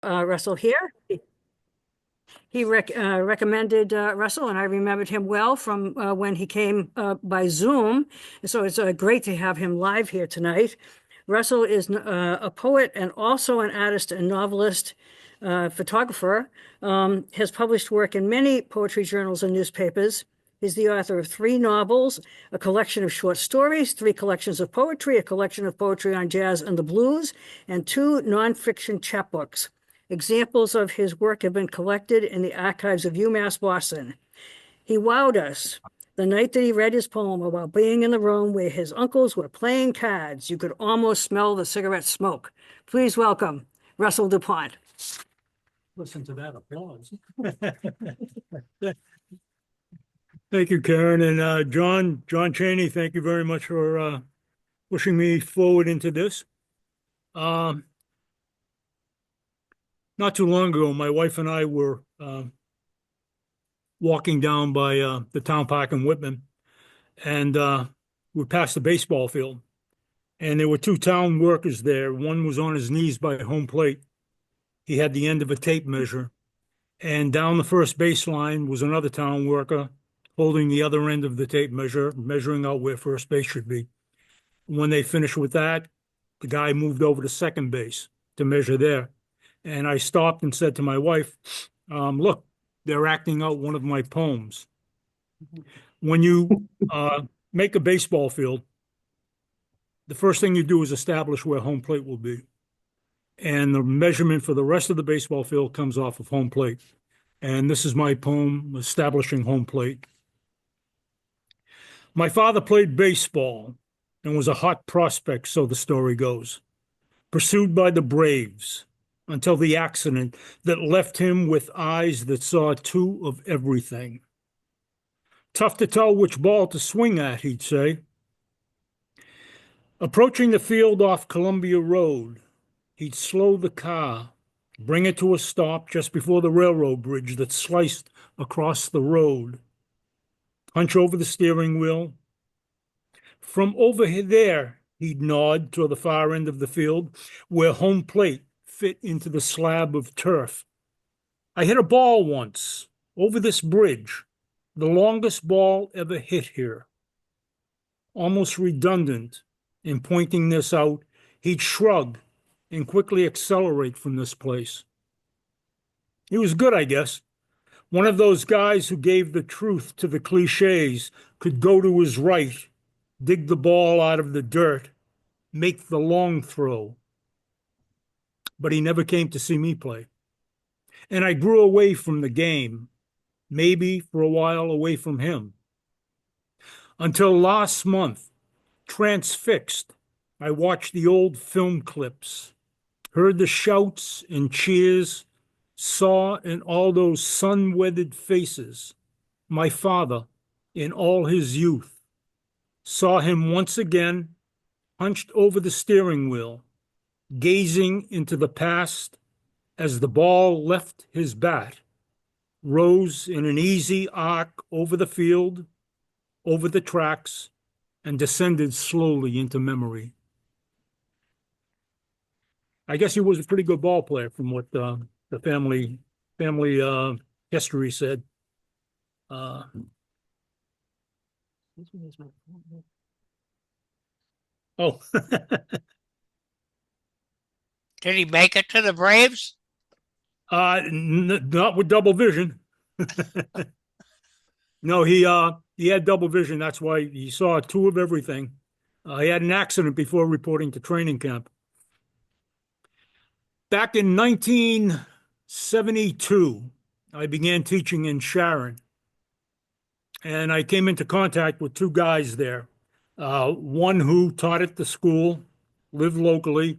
Russell here. He recommended Russell, and I remembered him well from when he came by Zoom. So it's great to have him live here tonight. Russell is a poet and also an artist and novelist, photographer. Has published work in many poetry journals and newspapers. He's the author of 3 novels, a collection of short stories, 3 collections of poetry, a collection of poetry on jazz and the blues, and 2 nonfiction chapbooks. Examples of his work have been collected in the archives of UMass Boston. He wowed us the night that he read his poem about being in the room where his uncles were playing cards. You could almost smell the cigarette smoke. Please welcome Russell DuPont. Listen to that applause. Thank you, Karen. And John Chaney, thank you very much for pushing me forward into this. Not too long ago, my wife and I were walking down by the town park in Whitman, and we passed the baseball field. And there were 2 town workers there. One was on his knees by home plate. He had the end of a tape measure. And down the first baseline was another town worker holding the other end of the tape measure, measuring out where first base should be. When they finished with that, the guy moved over to second base to measure there. And I stopped and said to my wife, look, they're acting out one of my poems. When you make a baseball field, the first thing you do is establish where home plate will be. And the measurement for the rest of the baseball field comes off of home plate. And this is my poem, Establishing Home Plate. My father played baseball and was a hot prospect, so the story goes, pursued by the Braves until the accident that left him with eyes that saw 2 of everything. Tough to tell which ball to swing at, he'd say. Approaching the field off Columbia Road, he'd slow the car, bring it to a stop just before the railroad bridge that sliced across the road. Hunch over the steering wheel. From over there, he'd nod toward the far end of the field, where home plate fit into the slab of turf. I hit a ball once, over this bridge, the longest ball ever hit here. Almost redundant in pointing this out, he'd shrug and quickly accelerate from this place. He was good, I guess. One of those guys who gave the truth to the cliches, could go to his right, dig the ball out of the dirt, make the long throw. But he never came to see me play. And I grew away from the game, maybe for a while away from him. Until last month, transfixed, I watched the old film clips, heard the shouts and cheers, saw in all those sun-weathered faces my father in all his youth, saw him once again hunched over the steering wheel, gazing into the past as the ball left his bat, rose in an easy arc over the field, over the tracks, and descended slowly into memory. I guess he was a pretty good ball player from what the family history said. Oh, Did he make it to the Braves? not with double vision. No, he had double vision. That's why he saw 2 of everything. He had an accident before reporting to training camp. Back in 1972, I began teaching in Sharon, and I came into contact with 2 guys there. One who taught at the school, lived locally,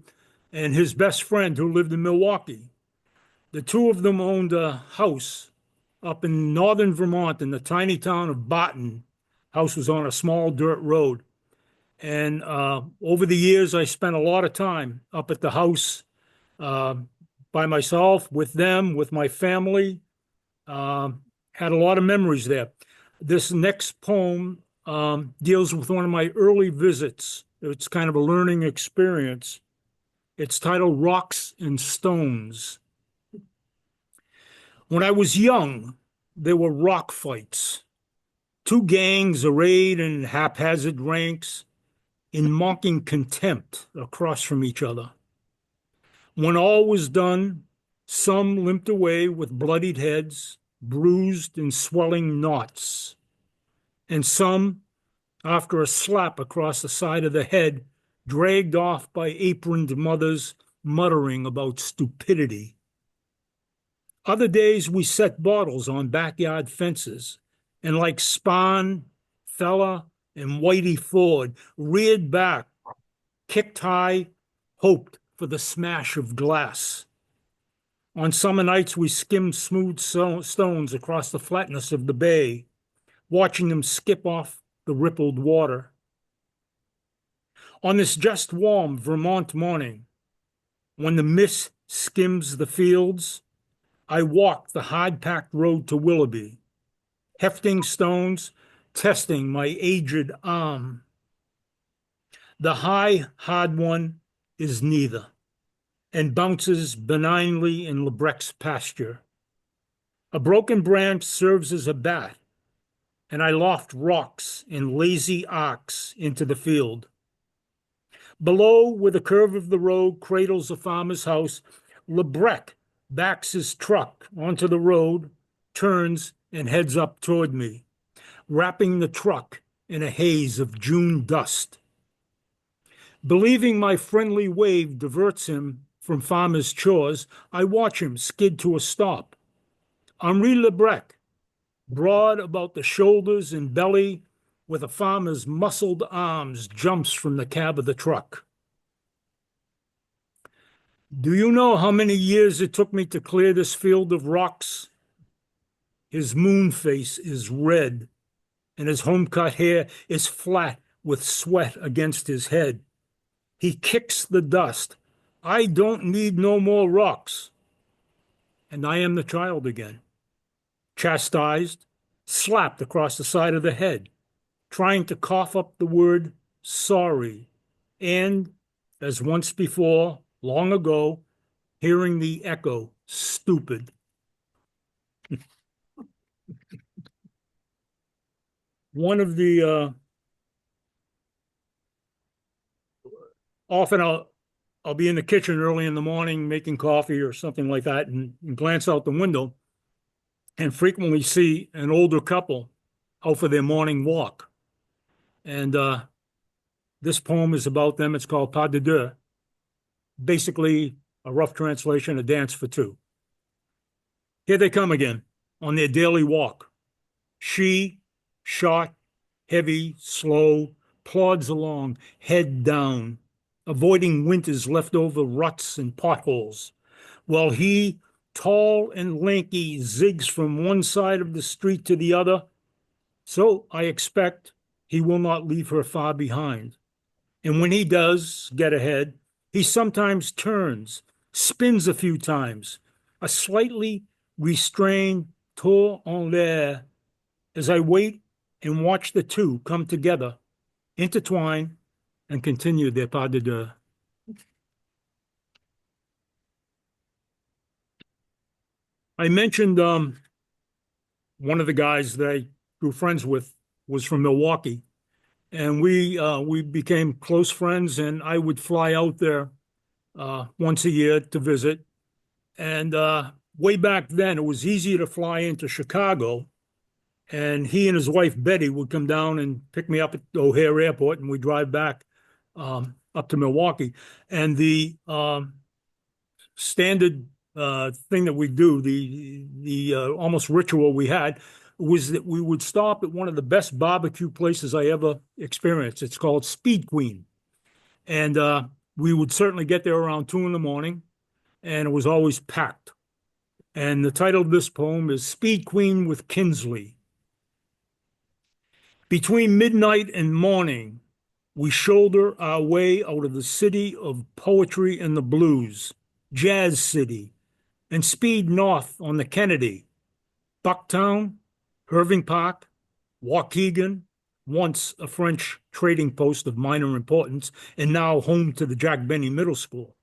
and his best friend who lived in Milwaukee. The 2 of them owned a house up in northern Vermont in the tiny town of Barton. House was on a small dirt road. And over the years, I spent a lot of time up at the house by myself, with them, with my family. Had a lot of memories there. This next poem deals with one of my early visits. It's kind of a learning experience. It's titled Rocks and Stones. When I was young, there were rock fights. Two gangs arrayed in haphazard ranks, in mocking contempt across from each other. When all was done, some limped away with bloodied heads, bruised and swelling knots, and some, after a slap across the side of the head, dragged off by aproned mothers, muttering about stupidity. Other days we set bottles on backyard fences, and like Spahn, Fella, and Whitey Ford, reared back, kicked high, hoped for the smash of glass. On summer nights we skimmed smooth stones across the flatness of the bay, watching them skip off the rippled water. On this just warm Vermont morning, when the mist skims the fields, I walked the hard-packed road to Willoughby, hefting stones, testing my aged arm. The high, hard one is neither, and bounces benignly in Lebrec's pasture. A broken branch serves as a bat, and I loft rocks in lazy arcs into the field. Below, where the curve of the road cradles a farmer's house, Lebrec backs his truck onto the road, turns, and heads up toward me, wrapping the truck in a haze of June dust. Believing my friendly wave diverts him from farmer's chores, I watch him skid to a stop. Henri Lebrec, broad about the shoulders and belly, with a farmer's muscled arms, jumps from the cab of the truck. Do you know how many years it took me to clear this field of rocks? His moon face is red, and his home-cut hair is flat with sweat against his head. He kicks the dust. I don't need no more rocks. And I am the child again, chastised, slapped across the side of the head, trying to cough up the word sorry, and, as once before, long ago, hearing the echo, stupid. One of the, often I'll be in the kitchen early in the morning making coffee or something like that and glance out the window and frequently see an older couple out for their morning walk. And this poem is about them. It's called Pas de Deux. Basically, a rough translation, a dance for two. Here they come again on their daily walk. She, short, heavy, slow, plods along, head down, avoiding winter's leftover ruts and potholes, while he, tall and lanky, zigs from one side of the street to the other. So I expect he will not leave her far behind. And when he does get ahead, he sometimes turns, spins a few times, a slightly restrained tour en l'air, as I wait and watch the two come together, intertwine, and continue their pas de deux. I mentioned one of the guys that I grew friends with was from Milwaukee, and we became close friends, and I would fly out there once a year to visit. And way back then, it was easier to fly into Chicago, and he and his wife, Betty, would come down and pick me up at O'Hare Airport, and we'd drive back up to Milwaukee. And the standard thing that we do, the almost ritual we had, was that we would stop at one of the best barbecue places I ever experienced. It's called Speed Queen. And we would certainly get there around 2 a.m, and it was always packed. And the title of this poem is Speed Queen with Kinsley. Between midnight and morning, we shoulder our way out of the city of poetry and the blues, Jazz City, and speed north on the Kennedy, Bucktown, Irving Park, Waukegan, once a French trading post of minor importance, and now home to the Jack Benny Middle School.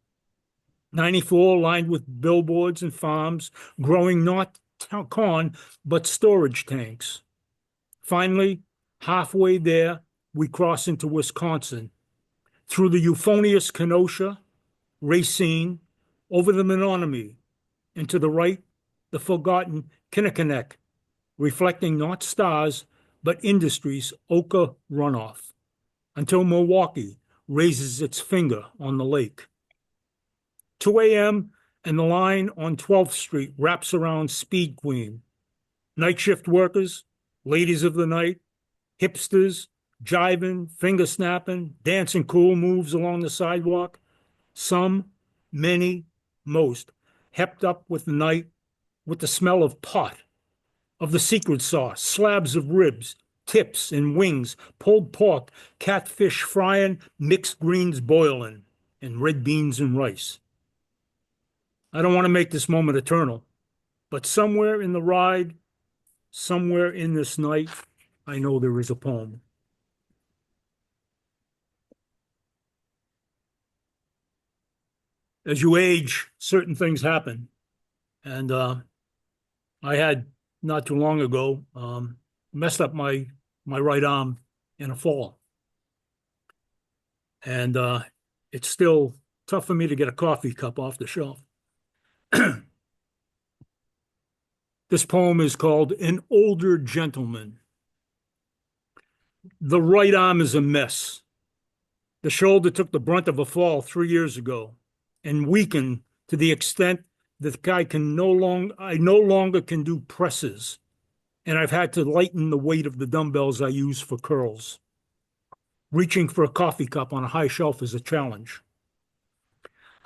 94 lined with billboards and farms, growing not corn, but storage tanks. Finally, halfway there, we cross into Wisconsin, through the euphonious Kenosha, Racine, over the Menominee, and to the right, the forgotten Kinnickinnick, reflecting not stars, but industry's ochre runoff, until Milwaukee raises its finger on the lake. 2 a.m., and the line on 12th Street wraps around Speed Queen. Night shift workers, ladies of the night, hipsters, jiving, finger snapping, dancing cool moves along the sidewalk. Some, many, most, hepped up with the night, with the smell of pot, of the secret sauce, slabs of ribs, tips and wings, pulled pork, catfish frying, mixed greens boiling, and red beans and rice. I don't want to make this moment eternal, but somewhere in the ride, somewhere in this night, I know there is a poem. As you age, certain things happen. And I had, not too long ago, messed up my right arm in a fall. And it's still tough for me to get a coffee cup off the shelf. This poem is called An Older Gentleman. The right arm is a mess. The shoulder took the brunt of a fall 3 years ago and weakened to the extent that I no longer can do presses, and I've had to lighten the weight of the dumbbells I use for curls. Reaching for a coffee cup on a high shelf is a challenge.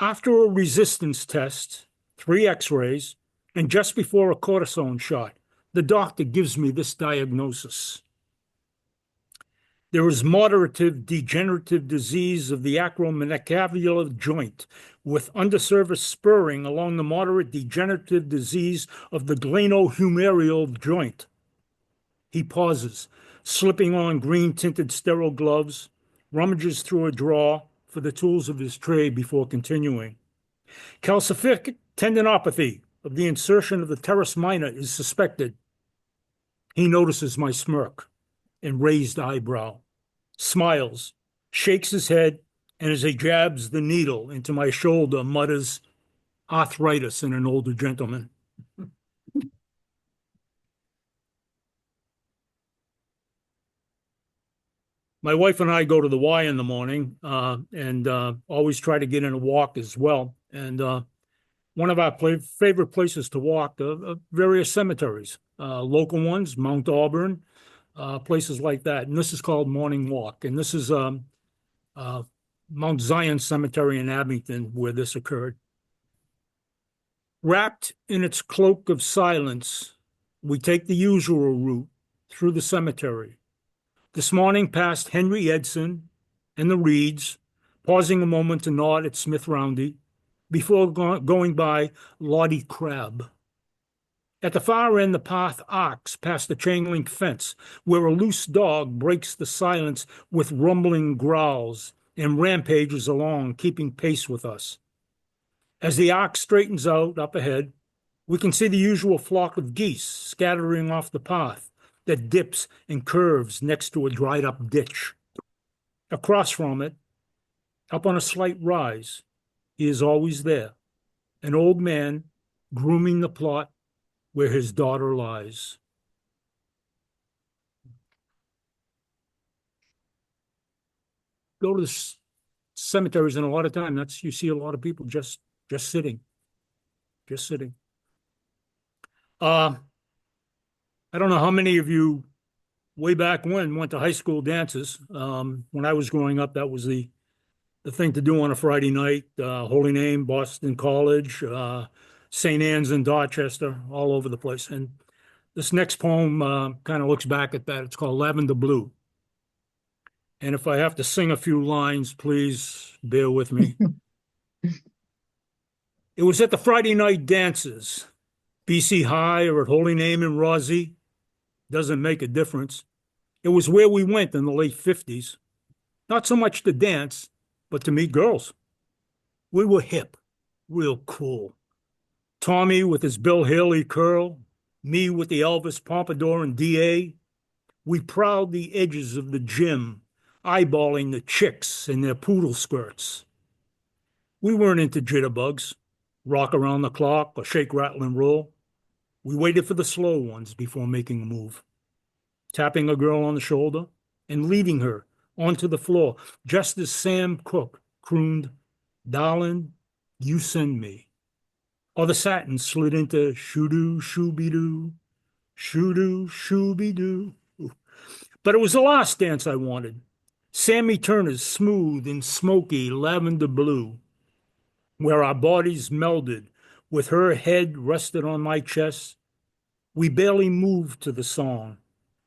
After a resistance test, 3 x-rays, and just before a cortisone shot, the doctor gives me this diagnosis. There is moderative degenerative disease of the acromeningeal joint with underserviced spurring along the moderate degenerative disease of the glenohumeral joint. He pauses, slipping on green-tinted sterile gloves, rummages through a drawer for the tools of his trade before continuing. Calcific tendinopathy of the insertion of the teres minor is suspected. He notices my smirk and raised eyebrow, smiles, shakes his head, and as he jabs the needle into my shoulder, mutters, arthritis in an older gentleman. My wife and I go to the Y in the morning and always try to get in a walk as well. And one of our favorite places to walk are various cemeteries, local ones, Mount Auburn, places like that. And this is called Morning Walk. And this is Mount Zion Cemetery in Abington where this occurred. Wrapped in its cloak of silence, we take the usual route through the cemetery. This morning past Henry Edson and the Reeds, pausing a moment to nod at Smith Roundy before going by Lottie Crab. At the far end, the path arcs past the chain-link fence, where a loose dog breaks the silence with rumbling growls and rampages along, keeping pace with us. As the arc straightens out up ahead, we can see the usual flock of geese scattering off the path that dips and curves next to a dried-up ditch. Across from it, up on a slight rise, he is always there, an old man grooming the plot where his daughter lies. Go to the cemeteries, and a lot of time you see a lot of people just sitting. I don't know how many of you way back when went to high school dances. When I was growing up, that was the thing to do on a Friday night. Holy Name, Boston College, St. Anne's in Dorchester, all over the place. And this next poem kind of looks back at that. It's called Lavender Blue. And if I have to sing a few lines, please bear with me. It was at the Friday night dances, BC High or at Holy Name in Rosie. Doesn't make a difference. It was where we went in the late 50s. Not so much to dance, but to meet girls. We were hip, real cool. Tommy with his Bill Haley curl, Me with the Elvis Pompadour and DA, we prowled the edges of the gym, eyeballing the chicks in their poodle skirts. We weren't into jitterbugs, rock around the clock or shake, rattle, and roll. We waited for the slow ones before making a move, tapping a girl on the shoulder and leading her onto the floor, just as Sam Cooke crooned, "Darling, you send me." Or the satin slid into shoo-doo, shoo-be-doo, shoo-doo, shoo-be-doo. But it was the last dance I wanted. Sammy Turner's smooth and smoky lavender blue, where our bodies melded, with her head rested on my chest. We barely moved to the song,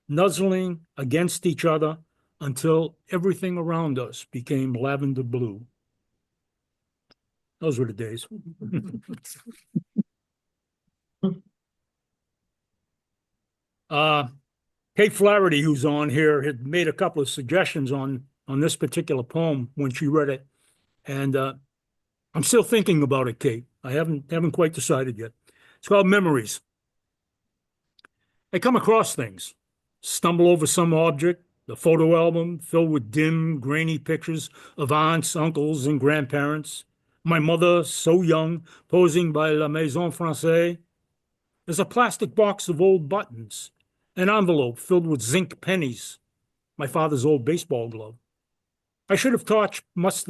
nuzzling against each other until everything around us became lavender blue. Those were the days. Kate Flaherty, who's on here, had made a couple of suggestions on this particular poem when she read it, and I'm still thinking about it, Kate. I haven't quite decided yet. It's called Memories. I come across things, stumble over some object, the photo album filled with dim, grainy pictures of aunts, uncles, and grandparents. My mother, so young, posing by La Maison Française. There's a plastic box of old buttons, an envelope filled with zinc pennies, my father's old baseball glove. I should have tossed much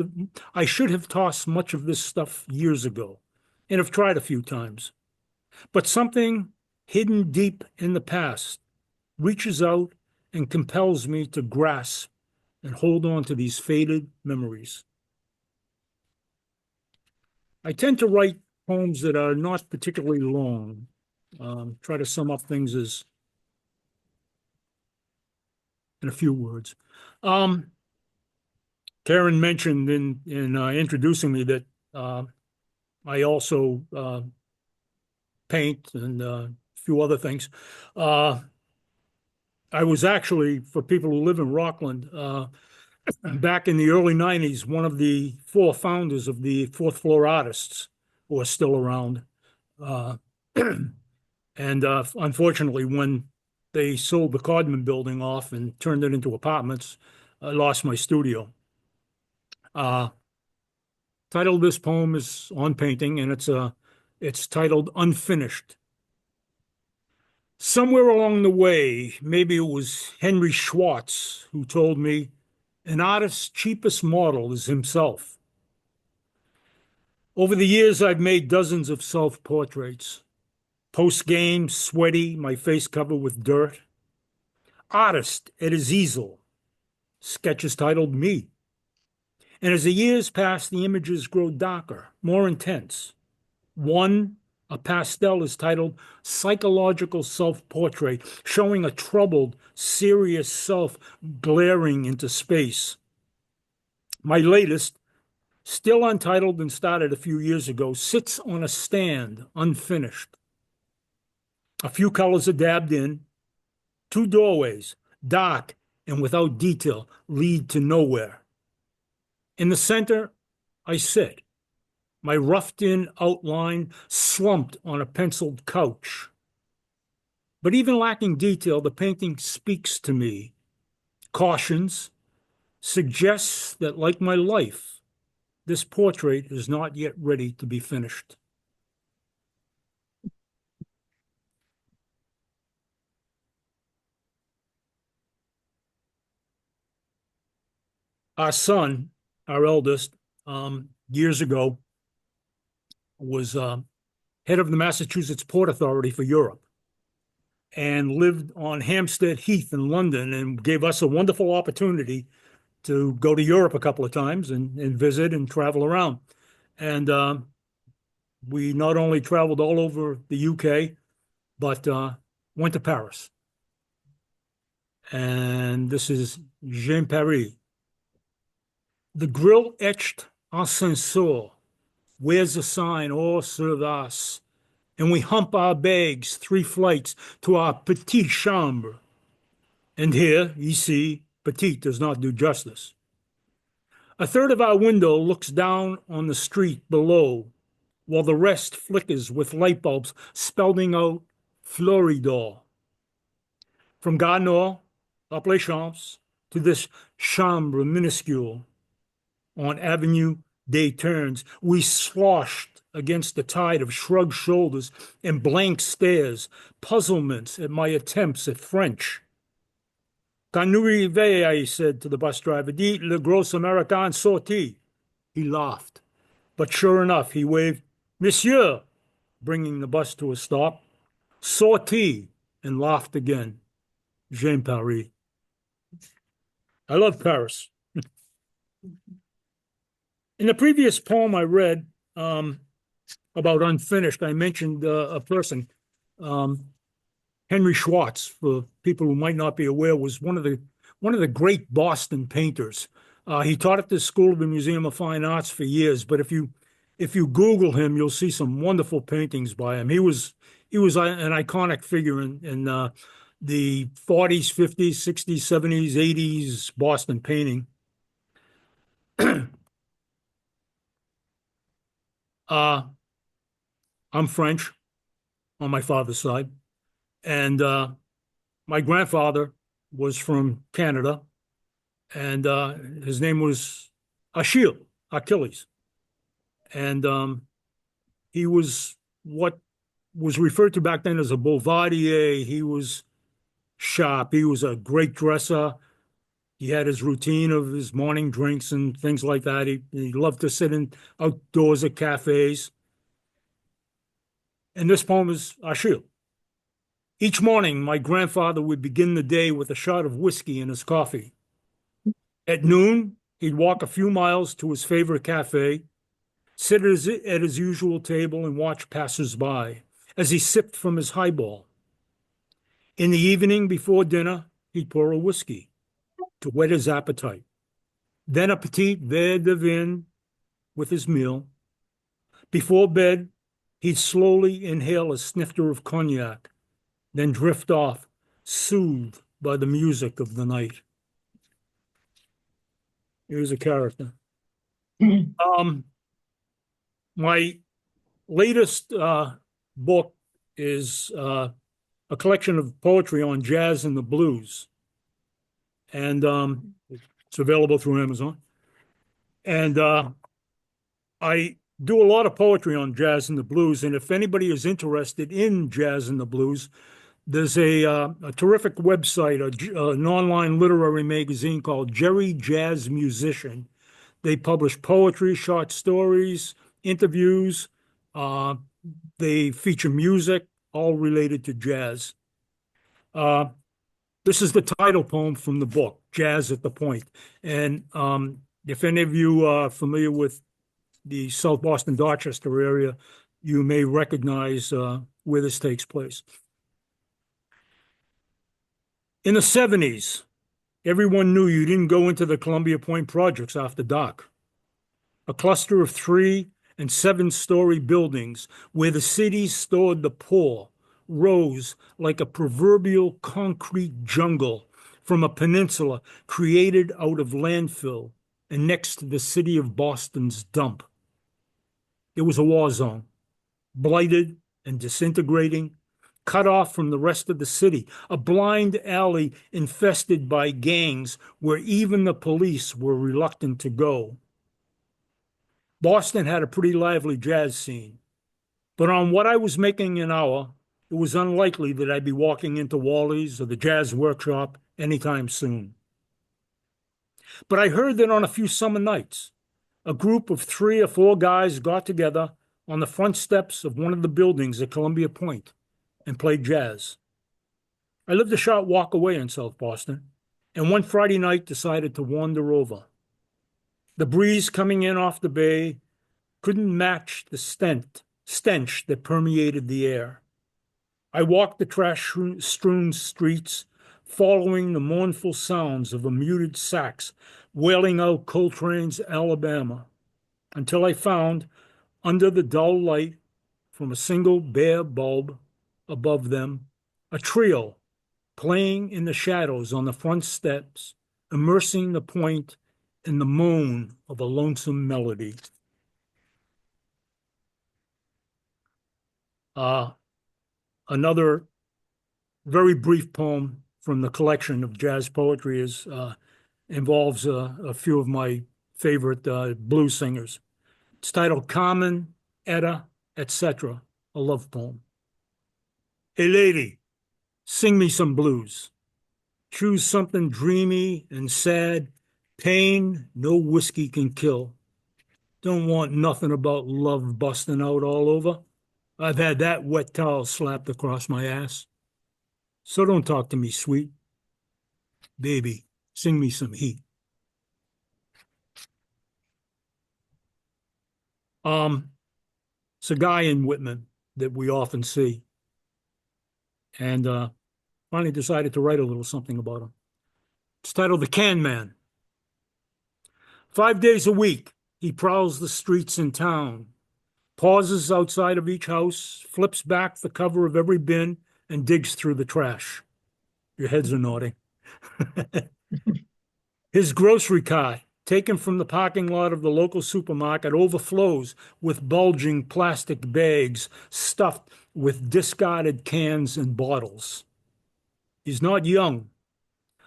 of this stuff years ago, and have tried a few times. But something hidden deep in the past reaches out and compels me to grasp and hold on to these faded memories. I tend to write poems that are not particularly long. Try to sum up things as in a few words. Karen mentioned in introducing me that I also paint and a few other things. I was actually, for people who live in Rockland, back in the early 90s, one of the four founders of the Fourth Floor Artists, who are still around. And unfortunately, when they sold the Codman building off and turned it into apartments, I lost my studio. Title of this poem is on painting, and it's titled Unfinished. Somewhere along the way, maybe it was Henry Schwartz who told me an artist's cheapest model is himself. Over the years, I've made dozens of self-portraits. Post-game, sweaty, my face covered with dirt. Artist at his easel. Sketches titled Me. And as the years pass, the images grow darker, more intense. One, a pastel, is titled Psychological Self-Portrait, showing a troubled, serious self glaring into space. My latest, still untitled and started a few years ago, sits on a stand, unfinished. A few colors are dabbed in. Two doorways, dark and without detail, lead to nowhere. In the center, I sit, my roughed-in outline slumped on a penciled couch. But even lacking detail, the painting speaks to me, cautions, suggests that, like my life, this portrait is not yet ready to be finished. Our son, our eldest, years ago, was head of the Massachusetts Port Authority for Europe and lived on Hampstead Heath in London, and gave us a wonderful opportunity to go to Europe a couple of times and visit and travel around. And we not only traveled all over the UK, but went to Paris. And this is J'aime Paris. The grill-etched ascenseur wears a sign, hors service, and we hump our bags 3 flights to our petite chambre. And here, ici, petite does not do justice. A third of our window looks down on the street below, while the rest flickers with light bulbs spelling out Floridor. From Gare Nord, up les Champs, to this chambre minuscule on Avenue des Turns, we sloshed against the tide of shrugged shoulders and blank stares, puzzlements at my attempts at French. Quand nous arrivons, I said to the bus driver, dit le gros Américain sorti. He laughed, but sure enough, he waved, Monsieur, bringing the bus to a stop, sorti, and laughed again. J'aime Paris. I love Paris. In the previous poem I read about unfinished, I mentioned a person, Henry Schwartz, for people who might not be aware, was one of the great Boston painters. He taught at the School of the Museum of Fine Arts for years, but if you Google him, you'll see some wonderful paintings by him. He was an iconic figure in the 40s, 50s, 60s, 70s, 80s Boston painting. I'm French on my father's side, and my grandfather was from Canada, and his name was Achilles. And he was what was referred to back then as a boulevardier. He was sharp. He was a great dresser. He had his routine of his morning drinks and things like that. He loved to sit outdoors at cafes. And this poem is Achille. Each morning, my grandfather would begin the day with a shot of whiskey in his coffee. At noon, he'd walk a few miles to his favorite cafe, sit at his usual table and watch passers-by as he sipped from his highball. In the evening before dinner, he'd pour a whiskey to whet his appetite. Then a petit verre de vin with his meal. Before bed, he'd slowly inhale a snifter of cognac, then drift off, soothed by the music of the night. Here's a character. My latest book is a collection of poetry on jazz and the blues. And it's available through Amazon. And I do a lot of poetry on jazz and the blues. And if anybody is interested in jazz and the blues, there's a terrific website, an online literary magazine called Jerry Jazz Musician. They publish poetry, short stories, interviews. They feature music, all related to jazz. This is the title poem from the book, Jazz at the Point. And if any of you are familiar with the South Boston, Dorchester area, you may recognize where this takes place. In the 70s, everyone knew you didn't go into the Columbia Point projects after dark. A cluster of 3- and 7-story buildings where the city stored the poor rose like a proverbial concrete jungle from a peninsula created out of landfill and next to the city of Boston's dump. It was a war zone, blighted and disintegrating, cut off from the rest of the city, a blind alley infested by gangs where even the police were reluctant to go. Boston had a pretty lively jazz scene, but on what I was making an hour, it was unlikely that I'd be walking into Wally's or the Jazz Workshop anytime soon. But I heard that on a few summer nights, a group of 3 or 4 guys got together on the front steps of one of the buildings at Columbia Point and played jazz. I lived a short walk away in South Boston, and one Friday night decided to wander over. The breeze coming in off the bay couldn't match the stench that permeated the air. I walked the trash-strewn streets, following the mournful sounds of a muted sax wailing out Coltrane's Alabama, until I found, under the dull light from a single bare bulb above them, a trio playing in the shadows on the front steps, immersing the point in the moan of a lonesome melody. Another very brief poem from the collection of jazz poetry is involves a few of my favorite blues singers. It's titled Carmen, Etta, etc., a love poem. Hey, lady, sing me some blues. Choose something dreamy and sad. Pain no whiskey can kill. Don't want nothing about love busting out all over. I've had that wet towel slapped across my ass. So don't talk to me, sweet. Baby, sing me some heat. It's a guy in Whitman that we often see. And finally decided to write a little something about him. It's titled The Can Man. 5 days a week, he prowls the streets in town, pauses outside of each house, flips back the cover of every bin, and digs through the trash. Your heads are nodding. His grocery cart, taken from the parking lot of the local supermarket, overflows with bulging plastic bags stuffed with discarded cans and bottles. He's not young.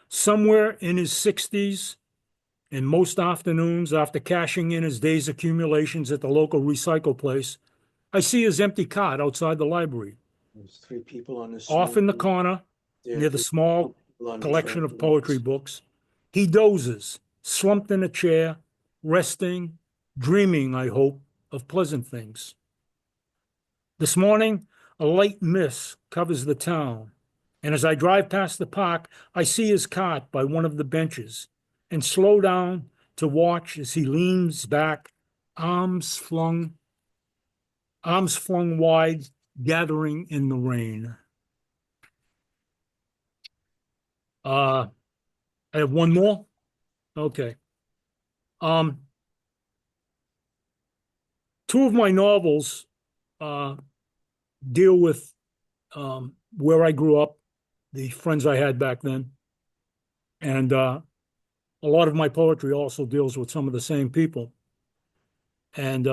Somewhere in his 60s, and most afternoons after cashing in his day's accumulations at the local recycle place, I see his empty cart outside the library. There's 3 people on this. Off in the corner, near the small collection of poetry books, he dozes, slumped in a chair, resting, dreaming, I hope, of pleasant things. This morning, a light mist covers the town, and as I drive past the park, I see his cart by one of the benches and slow down to watch as he leans back, arms flung wide, gathering in the rain. I have one more. Okay. Two of my novels deal with where I grew up, the friends I had back then, and a lot of my poetry also deals with some of the same people. And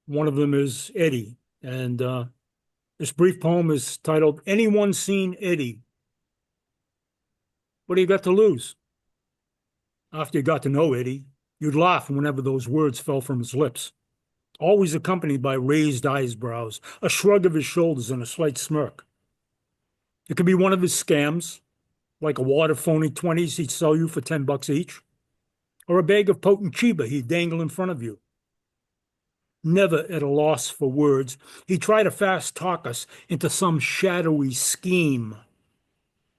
one of them is Eddie. And this brief poem is titled, Anyone Seen Eddie? What do you got to lose? After you got to know Eddie, you'd laugh whenever those words fell from his lips, always accompanied by raised eyebrows, a shrug of his shoulders, and a slight smirk. It could be one of his scams, like a wad of phony 20s he'd sell you for $10 each, or a bag of potent chiba he'd dangle in front of you. Never at a loss for words, he'd try to fast talk us into some shadowy scheme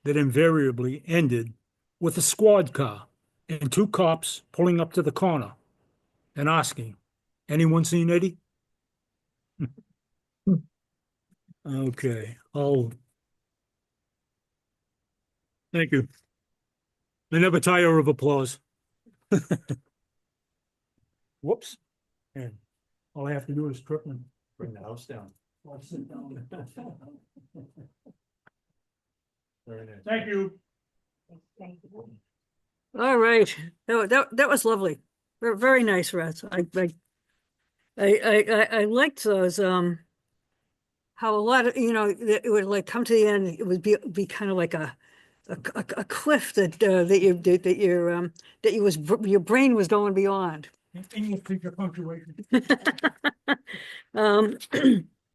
that invariably ended with a squad car and 2 cops pulling up to the corner and asking, anyone seen Eddie? Okay. Thank you. I never tire of applause. Whoops. And all I have to do is trip and Bring the house down. I'll sit down. Very nice. Thank you. All right. That was lovely. Very nice, Russ. I liked those, how a lot of, it would like come to the end, it would be kind of like a cliff that your brain was going beyond. English teacher punctuation.